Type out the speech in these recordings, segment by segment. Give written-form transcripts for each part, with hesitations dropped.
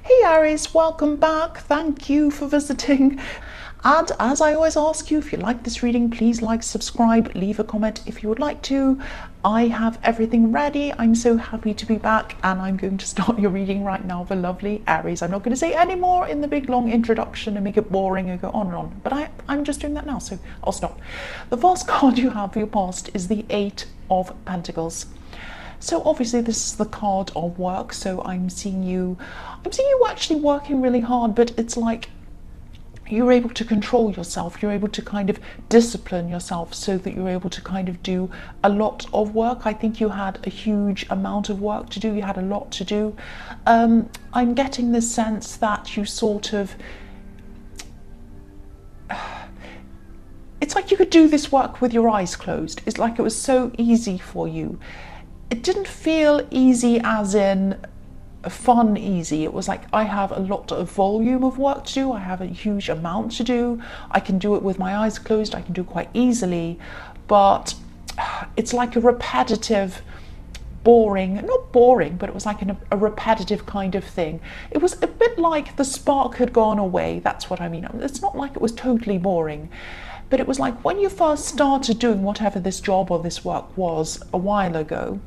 Hey Aries, welcome back. Thank you for visiting. And as I always ask you, if you like this reading, please like, subscribe, leave a comment if you would like to. I have everything ready. I'm so happy to be back, and I'm going to start your reading right now for lovely Aries. I'm not going to say any more in the big long introduction and make it boring and go on and on, but I'm just doing that now, so I'll stop. The first card you have for your past is the Eight of Pentacles. So obviously this is the card of work, so I'm seeing you actually working really hard, but it's like you're able to control yourself, you're able to kind of discipline yourself so that you're able to kind of do a lot of work. I think you had a huge amount of work to do, you had a lot to do. I'm getting this sense that you sort of, it's like you could do this work with your eyes closed. It's like it was so easy for you. It didn't feel easy as in fun easy. It was like, I have a lot of volume of work to do, I have a huge amount to do, I can do it with my eyes closed, I can do it quite easily, but it's like a repetitive, boring, not boring, but it was like a repetitive kind of thing. It was a bit like the spark had gone away, that's what I mean. It's not like it was totally boring, but it was like when you first started doing whatever this job or this work was a while ago,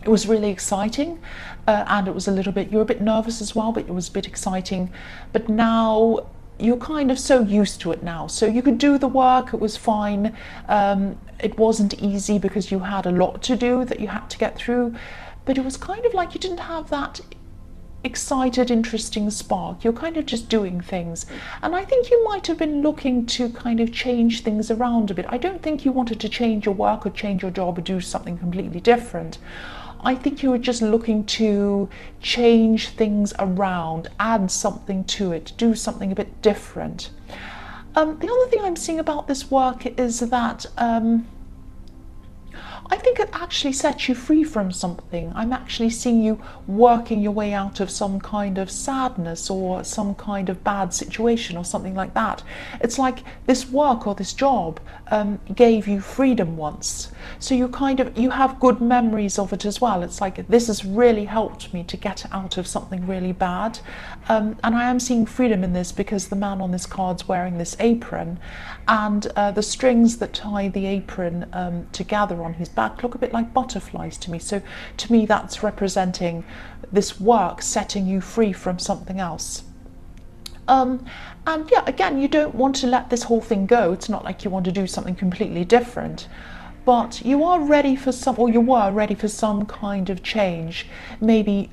it was really exciting, and it was a little bit, you were a bit nervous as well, but it was a bit exciting. But now you're kind of so used to it now, so you could do the work, it was fine. It wasn't easy because you had a lot to do that you had to get through, but it was kind of like you didn't have that excited, interesting spark. You're kind of just doing things, and I think you might have been looking to kind of change things around a bit. I don't think you wanted to change your work or change your job or do something completely different. I think you were just looking to change things around, add something to it, do something a bit different. The other thing I'm seeing about this work is that I think it actually sets you free from something. I'm actually seeing you working your way out of some kind of sadness or some kind of bad situation or something like that. It's like this work or this job gave you freedom once. So you have good memories of it as well. It's like, this has really helped me to get out of something really bad. And I am seeing freedom in this because the man on this card's wearing this apron, and the strings that tie the apron together on his back look a bit like butterflies to me. So to me, that's representing this work setting you free from something else. And yeah, again, you don't want to let this whole thing go. It's not like you want to do something completely different, but you are ready for you were ready for some kind of change, maybe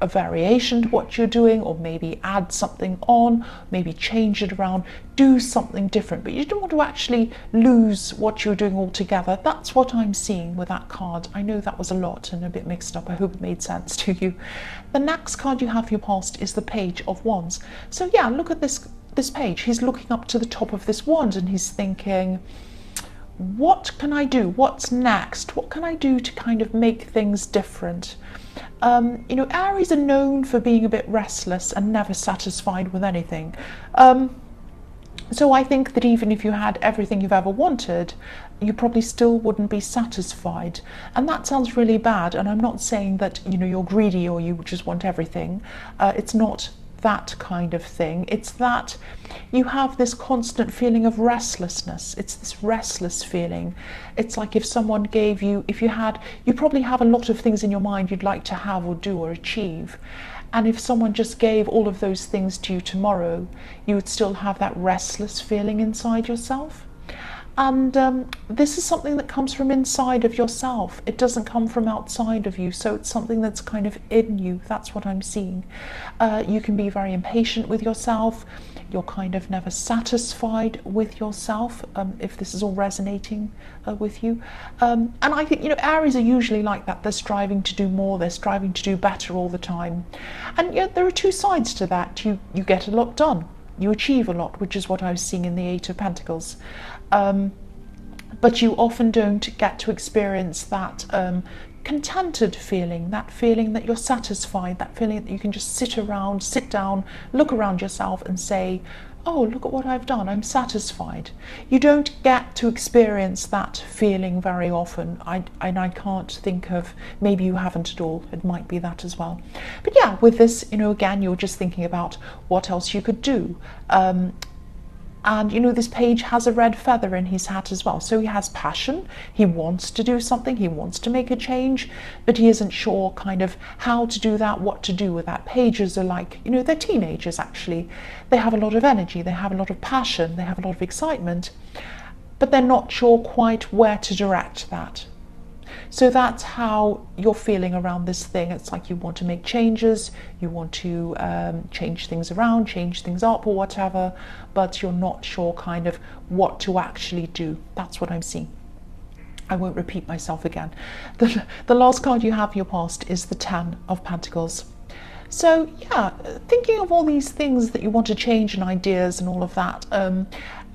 a variation to what you're doing, or maybe add something on, maybe change it around, do something different, but you don't want to actually lose what you're doing altogether. That's what I'm seeing with that card. I know that was a lot and a bit mixed up. I hope it made sense to you. The next card you have for your past is the Page of Wands. So yeah, look at this page. He's looking up to the top of this wand and he's thinking, what can I do? What's next? What can I do to kind of make things different? You know, Aries are known for being a bit restless and never satisfied with anything. So I think that even if you had everything you've ever wanted, you probably still wouldn't be satisfied. And that sounds really bad. And I'm not saying that, you know, you're greedy or you just want everything. It's not that kind of thing. It's that you have this constant feeling of restlessness. It's this restless feeling. It's like if someone gave you, you probably have a lot of things in your mind you'd like to have or do or achieve. And if someone just gave all of those things to you tomorrow, you would still have that restless feeling inside yourself. And this is something that comes from inside of yourself. It doesn't come from outside of you. So it's something that's kind of in you. That's what I'm seeing. You can be very impatient with yourself. You're kind of never satisfied with yourself, if this is all resonating with you. And I think, you know, Aries are usually like that. They're striving to do more. They're striving to do better all the time. And yet there are two sides to that. You get a lot done. You achieve a lot, which is what I was seeing in the Eight of Pentacles. But you often don't get to experience that contented feeling, that feeling that you're satisfied, that feeling that you can just sit down, look around yourself and say, oh, look at what I've done, I'm satisfied. You don't get to experience that feeling very often. And I can't think of, maybe you haven't at all, it might be that as well. But yeah, with this, again, you're just thinking about what else you could do. And this page has a red feather in his hat as well. So he has passion, he wants to do something, he wants to make a change, but he isn't sure kind of how to do that, what to do with that. Pages are like, they're teenagers actually. They have a lot of energy, they have a lot of passion, they have a lot of excitement, but they're not sure quite where to direct that. So that's how you're feeling around this thing. It's like you want to make changes, you want to change things around, change things up or whatever, but you're not sure kind of what to actually do. That's what I'm seeing. I won't repeat myself again. The last card you have in your past is the 10 of Pentacles. So yeah, thinking of all these things that you want to change and ideas and all of that,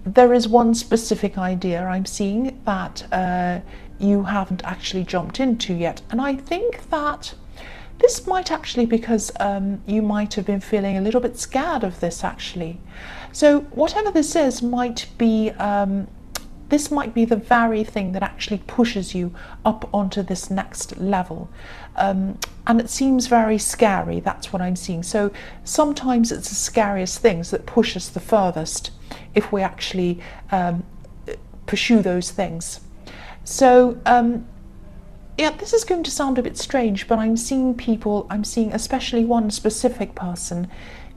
there is one specific idea I'm seeing that you haven't actually jumped into yet. And I think that this might actually because you might have been feeling a little bit scared of this actually. So whatever this is might be, this might be the very thing that actually pushes you up onto this next level. And it seems very scary, that's what I'm seeing. So sometimes it's the scariest things that push us the furthest if we actually pursue those things. So yeah, this is going to sound a bit strange, but I'm seeing people, I'm seeing especially one specific person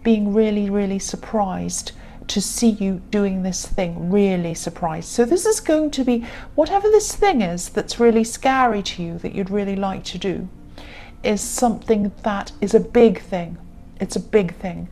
being really, really surprised to see you doing this thing, really surprised. So this is going to be, whatever this thing is that's really scary to you that you'd really like to do, is something that is a big thing. It's a big thing.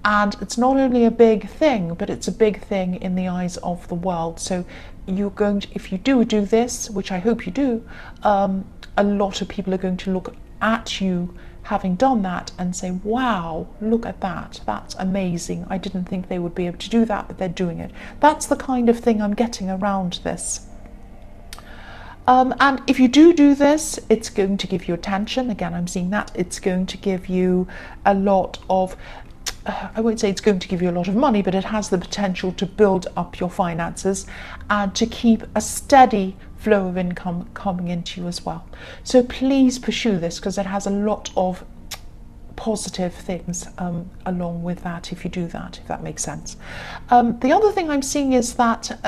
And it's not only a big thing, but it's a big thing in the eyes of the world. So you're going to, if you do this, which I hope you do, a lot of people are going to look at you having done that and say, wow, look at that, that's amazing. I didn't think they would be able to do that, but they're doing it. That's the kind of thing I'm getting around this. And if you do this, it's going to give you attention. Again, I'm seeing that. It's going to give you a lot of, I won't say it's going to give you a lot of money, but it has the potential to build up your finances and to keep a steady flow of income coming into you as well. So please pursue this because it has a lot of positive things along with that if you do that, if that makes sense. The other thing I'm seeing is that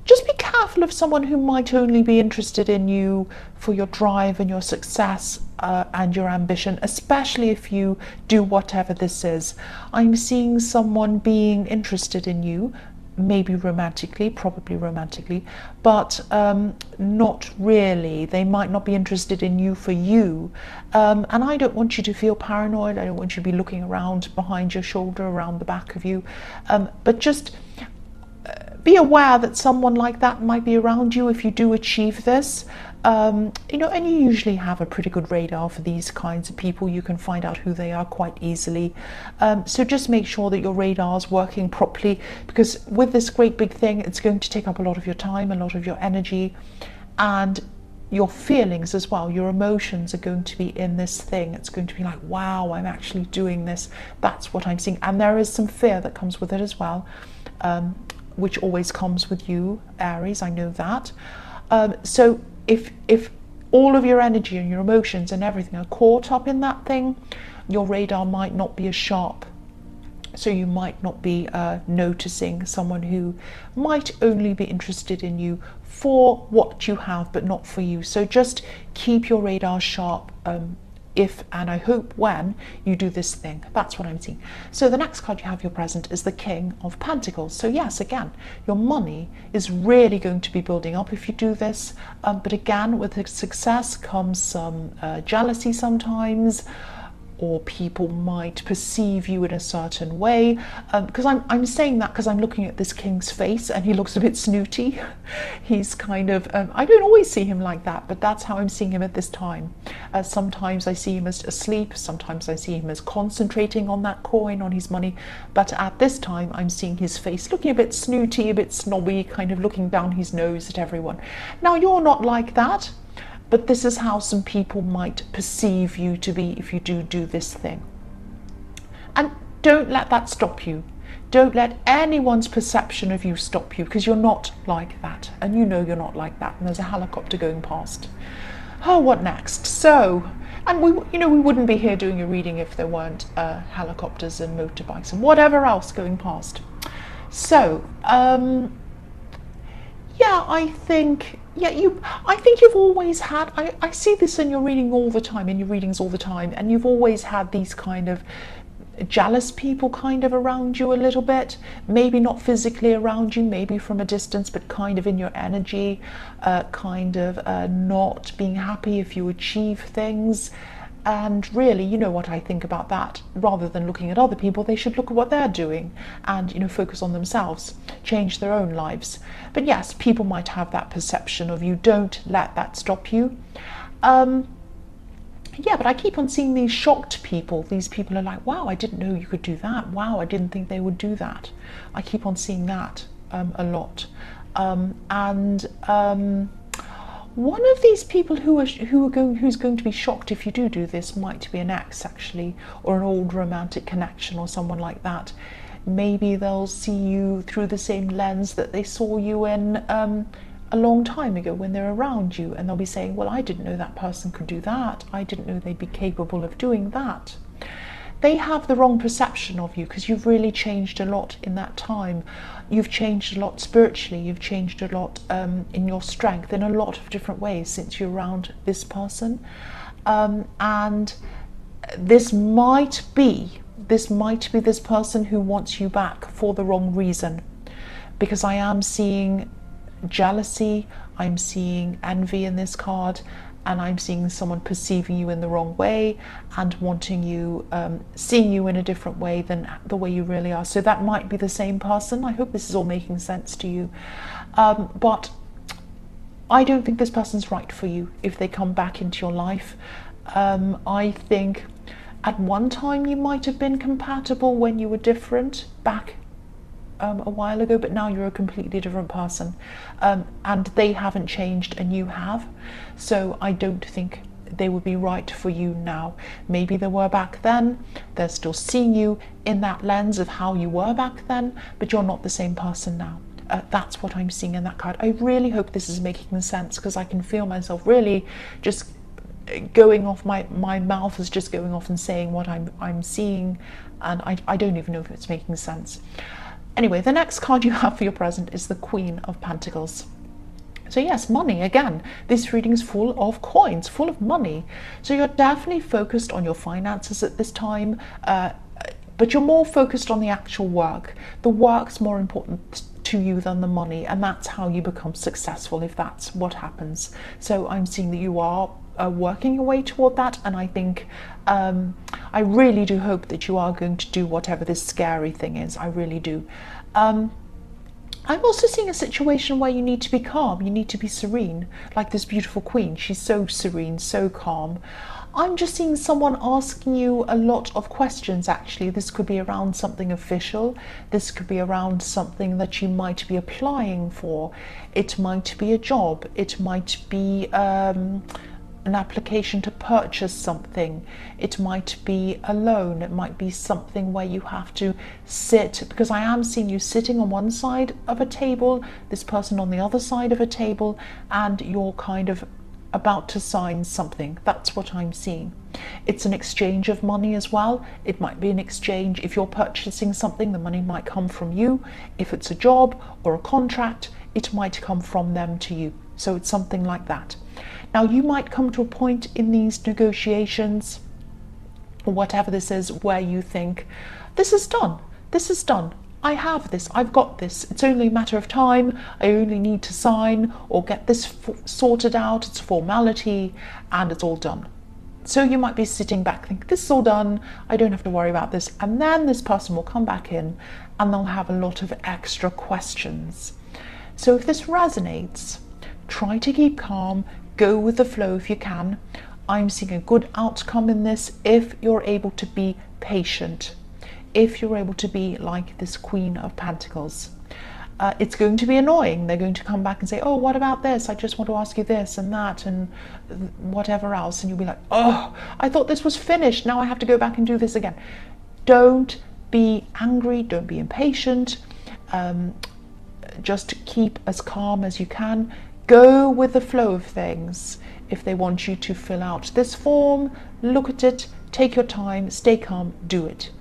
just be careful of someone who might only be interested in you for your drive and your success and your ambition, especially if you do whatever this is. I'm seeing someone being interested in you, maybe romantically, probably romantically, but not really. They might not be interested in you for you. And I don't want you to feel paranoid. I don't want you to be looking around behind your shoulder, around the back of you, but just be aware that someone like that might be around you if you do achieve this. And you usually have a pretty good radar for these kinds of people. You can find out who they are quite easily. So just make sure that your radar is working properly, because with this great big thing, it's going to take up a lot of your time, a lot of your energy, and your feelings as well. Your emotions are going to be in this thing. It's going to be like, wow, I'm actually doing this. That's what I'm seeing. And there is some fear that comes with it as well, which always comes with you, Aries, I know that. So if all of your energy and your emotions and everything are caught up in that thing, your radar might not be as sharp. So you might not be noticing someone who might only be interested in you for what you have, but not for you. So just keep your radar sharp if, and I hope when, you do this thing. That's what I'm seeing. So the next card you have your present is the King of Pentacles. So yes, again, your money is really going to be building up if you do this. But again, with the success comes some jealousy sometimes, or people might perceive you in a certain way. Because I'm saying that because I'm looking at this king's face and he looks a bit snooty. He's kind of, I don't always see him like that, but that's how I'm seeing him at this time. Sometimes I see him as asleep, sometimes I see him as concentrating on that coin, on his money, but at this time I'm seeing his face looking a bit snooty, a bit snobby, kind of looking down his nose at everyone. Now you're not like that, but this is how some people might perceive you to be if you do this thing. And don't let that stop you. Don't let anyone's perception of you stop you, because you're not like that, and you know you're not like that. And there's a helicopter going past. Oh, what next? So, and we wouldn't be here doing a reading if there weren't helicopters and motorbikes and whatever else going past. So, yeah, I think you've always had. I see this in your readings all the time, and you've always had these kind of jealous people kind of around you a little bit, maybe not physically around you, maybe from a distance, but kind of in your energy, kind of not being happy if you achieve things. And really, you know what I think about that. Rather than looking at other people, they should look at what they're doing and, focus on themselves, change their own lives. But yes, people might have that perception of you. Don't let that stop you. Yeah, but I keep on seeing these shocked people. These people are like, wow, I didn't know you could do that. Wow, I didn't think they would do that. I keep on seeing that a lot. One of these people who's going to be shocked if you do this might be an ex, actually, or an old romantic connection or someone like that. Maybe they'll see you through the same lens that they saw you in a long time ago when they're around you, and they'll be saying, well, I didn't know that person could do that. I didn't know they'd be capable of doing that. They have the wrong perception of you, because you've really changed a lot in that time. You've changed a lot spiritually. You've changed a lot in your strength in a lot of different ways since you're around this person. And this might be this person who wants you back for the wrong reason, because I am seeing jealousy, I'm seeing envy in this card, and I'm seeing someone perceiving you in the wrong way and wanting you, seeing you in a different way than the way you really are. So that might be the same person. I hope this is all making sense to you. But I don't think this person's right for you if they come back into your life. I think at one time you might have been compatible when you were different back a while ago, but now you're a completely different person, and they haven't changed and you have. So I don't think they would be right for you now. Maybe they were back then. They're still seeing you in that lens of how you were back then, but you're not the same person now. That's what I'm seeing in that card. I really hope this is making sense, because I can feel myself really just going off, my mouth is just going off and saying what I'm seeing, and I don't even know if it's making sense. Anyway, the next card you have for your present is the Queen of Pentacles. So yes, money again. This reading is full of coins, full of money. So you're definitely focused on your finances at this time, but you're more focused on the actual work. The work's more important to you than the money, and that's how you become successful, if that's what happens. So I'm seeing that you are working your way toward that, and I think I really do hope that you are going to do whatever this scary thing is. I really do. I'm also seeing a situation where you need to be calm, you need to be serene, like this beautiful queen. She's so serene, so calm. I'm just seeing someone asking you a lot of questions, actually. This could be around something official. This could be around something that you might be applying for. It might be a job. It might be an application to purchase something. It might be a loan. It might be something where you have to sit, because I am seeing you sitting on one side of a table, this person on the other side of a table, and you're kind of about to sign something. That's what I'm seeing. It's an exchange of money as well. It might be an exchange. If you're purchasing something, the money might come from you. If it's a job or a contract, it might come from them to you. So it's something like that. Now, you might come to a point in these negotiations, or whatever this is, where you think, this is done. This is done. I have this. I've got this. It's only a matter of time. I only need to sign or get this sorted out. It's a formality and it's all done. So you might be sitting back thinking, this is all done. I don't have to worry about this. And then this person will come back in and they'll have a lot of extra questions. So if this resonates, try to keep calm. Go with the flow if you can. I'm seeing a good outcome in this if you're able to be patient, if you're able to be like this Queen of Pentacles. It's going to be annoying. They're going to come back and say, oh, what about this? I just want to ask you this and that and whatever else. And you'll be like, oh, I thought this was finished. Now I have to go back and do this again. Don't be angry, don't be impatient. Just keep as calm as you can. Go with the flow of things. If they want you to fill out this form, look at it, take your time, stay calm, do it.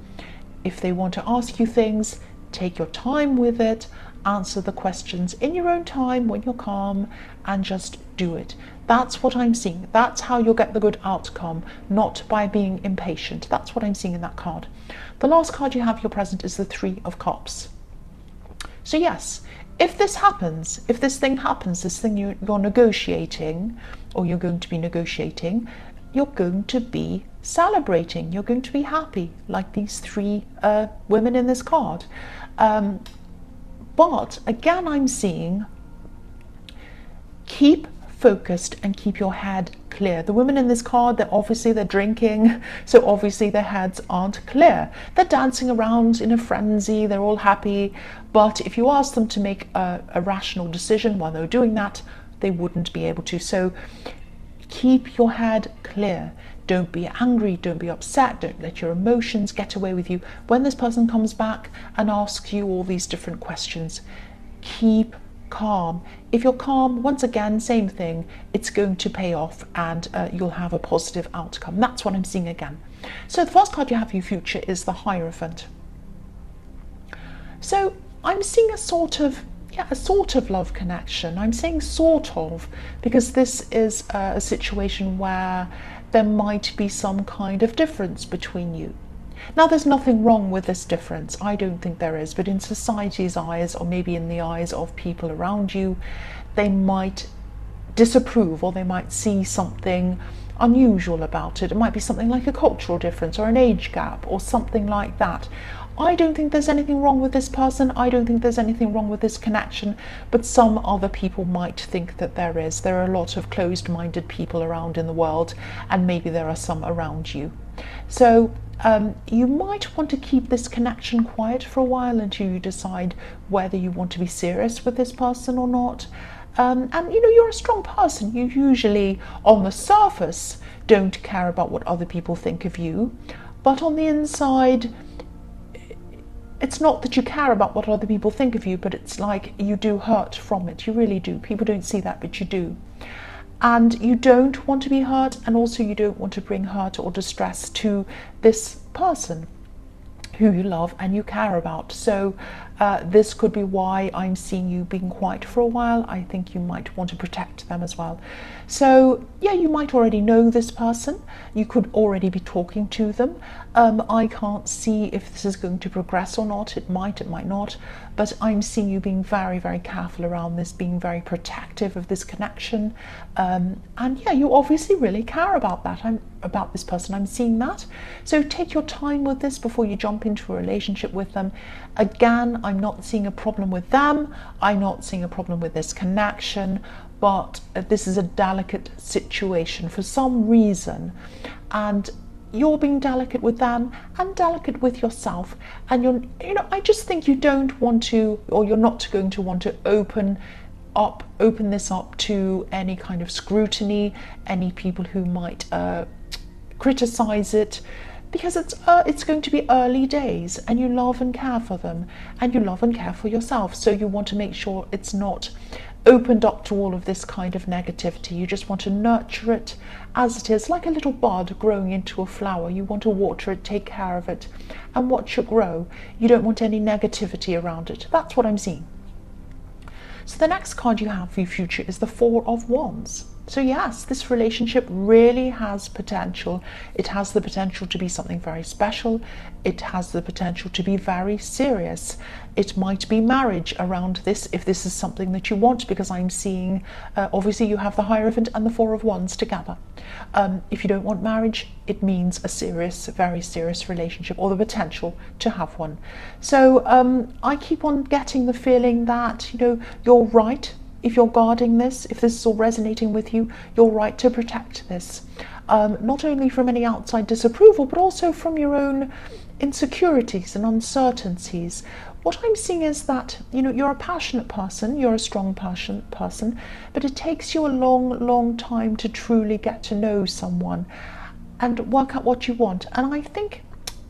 If they want to ask you things, take your time with it, answer the questions in your own time when you're calm, and just do it. That's what I'm seeing. That's how you'll get the good outcome, not by being impatient. That's what I'm seeing in that card. The last card you have, your present, is the Three of Cups. So yes, if this happens, if this thing happens, this thing you're negotiating, or you're going to be negotiating, you're going to be celebrating, you're going to be happy, like these three women in this card. But again, I'm seeing keep focused and keep your head clear. The women in this card, they're drinking, so obviously their heads aren't clear. They're dancing around in a frenzy, they're all happy, but if you ask them to make a rational decision while they're doing that, they wouldn't be able to. So keep your head clear. Don't be angry, don't be upset, don't let your emotions get away with you. When this person comes back and asks you all these different questions, keep calm. If you're calm, once again, same thing, it's going to pay off, and you'll have a positive outcome. That's what I'm seeing again. So the first card you have for your future is the Hierophant. So I'm seeing a sort of love connection. I'm saying sort of because this is a situation where there might be some kind of difference between you. Now, there's nothing wrong with this difference. I don't think there is, but in society's eyes, or maybe in the eyes of people around you, they might disapprove, or they might see something unusual about it. It might be something like a cultural difference or an age gap or something like that. I don't think there's anything wrong with this person. I don't think there's anything wrong with this connection, but some other people might think that there is. There are a lot of closed-minded people around in the world, and maybe there are some around you. So you might want to keep this connection quiet for a while until you decide whether you want to be serious with this person or not. And you're a strong person. You usually, on the surface, don't care about what other people think of you, but on the inside, it's not that you care about what other people think of you, but it's like you do hurt from it. You really do. People don't see that, but you do. And you don't want to be hurt, and also you don't want to bring hurt or distress to this person who you love and you care about. So this could be why I'm seeing you being quiet for a while. I think you might want to protect them as well. So yeah, you might already know this person. You could already be talking to them. I can't see if this is going to progress or not. It might not. But I'm seeing you being very, very careful around this, being very protective of this connection. And yeah, you obviously really care about that. About this person. I'm seeing that. So take your time with this before you jump into a relationship with them. Again, I'm not seeing a problem with them. I'm not seeing a problem with this connection, but this is a delicate situation for some reason. And you're being delicate with them and delicate with yourself. And I just think you don't want to, or you're not going to want to open this up to any kind of scrutiny, any people who might criticize it, because it's going to be early days, and you love and care for them, and you love and care for yourself. So you want to make sure it's not opened up to all of this kind of negativity. You just want to nurture it as it is, like a little bud growing into a flower. You want to water it, take care of it, and watch it grow. You don't want any negativity around it. That's what I'm seeing. So the next card you have for your future is the Four of Wands. So yes, this relationship really has potential. It has the potential to be something very special. It has the potential to be very serious. It might be marriage around this, if this is something that you want, because I'm seeing, obviously you have the Hierophant and the Four of Wands together. If you don't want marriage, it means a serious, very serious relationship, or the potential to have one. So I keep on getting the feeling that, you're right. If you're guarding this, if this is all resonating with you, you're right to protect this. Not only from any outside disapproval, but also from your own insecurities and uncertainties. What I'm seeing is that, you're a passionate person, you're a strong, passionate person, but it takes you a long, long time to truly get to know someone and work out what you want. And I think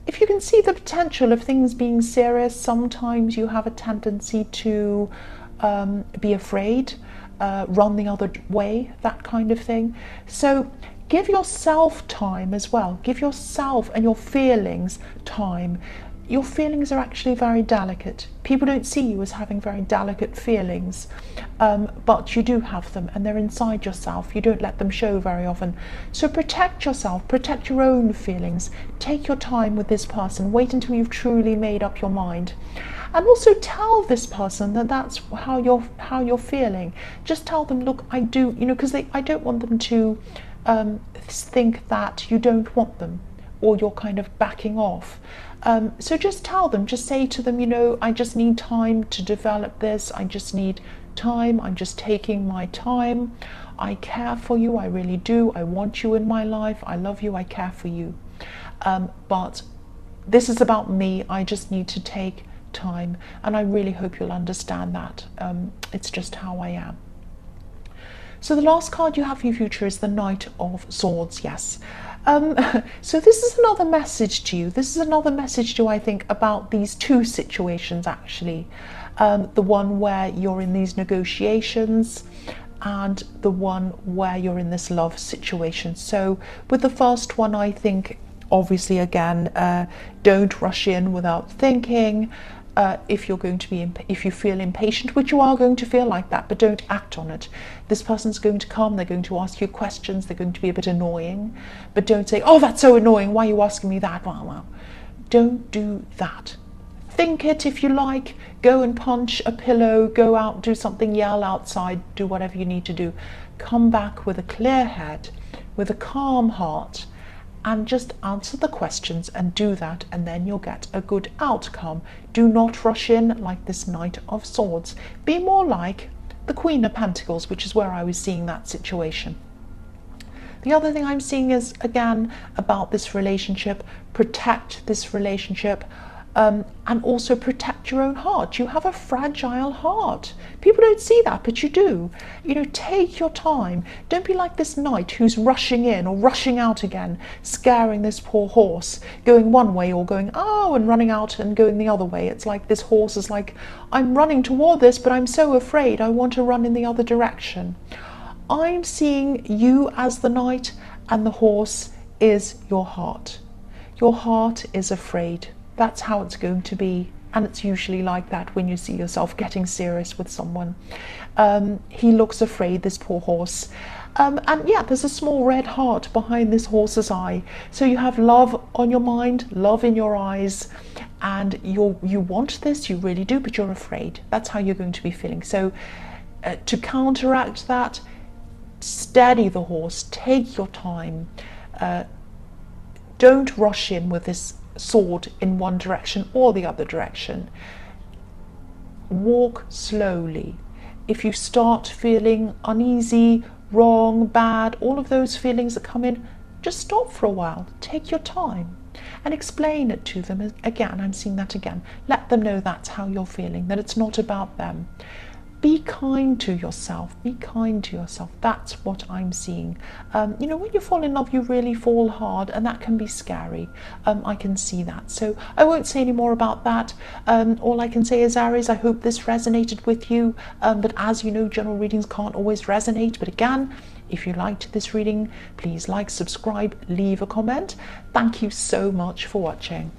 if you can see the potential of things being serious, sometimes you have a tendency to be afraid, run the other way, that kind of thing. So give yourself time as well. Give yourself and your feelings time. Your feelings are actually very delicate. People don't see you as having very delicate feelings, but you do have them, and they're inside yourself. You don't let them show very often. So protect yourself, protect your own feelings. Take your time with this person. Wait until you've truly made up your mind. And also tell this person that that's how you're feeling. Just tell them, look, I do, because I don't want them to think that you don't want them, or you're kind of backing off. So just tell them, just say to them, I just need time to develop this. I just need time. I'm just taking my time. I care for you. I really do. I want you in my life. I love you. I care for you. But this is about me. I just need to take time. And I really hope you'll understand that. It's just how I am. So the last card you have for your future is the Knight of Swords, yes. So this is another message to you. This is another message to, I think, about these two situations, actually. The one where you're in these negotiations and the one where you're in this love situation. So with the first one, I think, obviously, again, don't rush in without thinking. If you're going to be, if you feel impatient, which you are going to feel like that, but don't act on it. This person's going to come, they're going to ask you questions, they're going to be a bit annoying, but don't say, oh, that's so annoying, why are you asking me that? Wow. Don't do that. Think it if you like, go and punch a pillow, go out, do something, yell outside, do whatever you need to do. Come back with a clear head, with a calm heart, and just answer the questions and do that, and then you'll get a good outcome. Do not rush in like this Knight of Swords. Be more like the Queen of Pentacles, which is where I was seeing that situation. The other thing I'm seeing is, again, about this relationship. Protect this relationship. And also protect your own heart. You have a fragile heart. People don't see that, but you do. Take your time. Don't be like this knight who's rushing in or rushing out again, scaring this poor horse, going one way or going, oh, and running out and going the other way. It's like this horse is like, I'm running toward this, but I'm so afraid I want to run in the other direction. I'm seeing you as the knight, and the horse is your heart. Your heart is afraid. That's how it's going to be, and it's usually like that when you see yourself getting serious with someone. He looks afraid, this poor horse. And yeah, there's a small red heart behind this horse's eye. So you have love on your mind, love in your eyes, and you want this, you really do, but you're afraid. That's how you're going to be feeling. So to counteract that, steady the horse, take your time. Don't rush in with this sword in one direction or the other direction. Walk slowly. If you start feeling uneasy, wrong, bad, all of those feelings that come in, just stop for a while. Take your time and explain it to them. Again, I'm seeing that again. Let them know that's how you're feeling, that it's not about them. Be kind to yourself. Be kind to yourself. That's what I'm seeing. When you fall in love, you really fall hard, and that can be scary. I can see that. So I won't say any more about that. All I can say is, Aries, I hope this resonated with you. But as you know, general readings can't always resonate. But again, if you liked this reading, please like, subscribe, leave a comment. Thank you so much for watching.